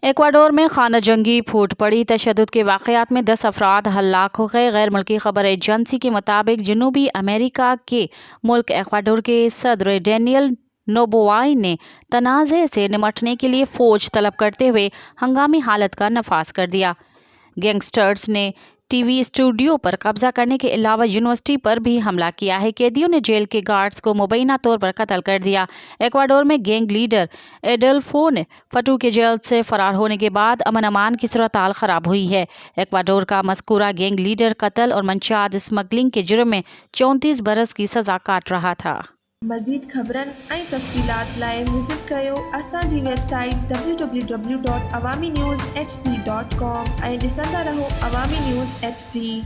Ecuador में खाना जंगी फूट पड़ी। तशद्दुद के वाक़यात में 10 अफराद हलाक हो गए। गैर मुल्की खबर एजेंसी के मुताबिक जनूबी अमेरिका के मुल्क एक्वाडोर के सदर डेनियल नोबोवाई ने तनाज़े से निमटने के लिए फ़ौज तलब करते हुए हंगामी हालत का नफाज कर दिया। गैंगस्टर्स ने टीवी स्टूडियो पर कब्जा करने के अलावा यूनिवर्सिटी पर भी हमला किया है। कैदियों ने जेल के गार्ड्स को मुबैना तौर पर कत्ल कर दिया। एक्वाडोर में गैंग लीडर एडल्फो ने फटू के जेल से फरार होने के बाद अमन अमान की सूरत-हाल खराब हुई है। एक्वाडोर का मज़कूरा गैंग लीडर कत्ल और मंशात स्मगलिंग के जुर्म में 34 बरस की सज़ा काट रहा था। मज़ीद ख़बरन ऐं तफ़सीलात लाइ विज़िट कयो असांजी वेबसाइट www.awamiNewsHD.com ऐं ॾिसंदा रहो अवामी न्यूज़ HD।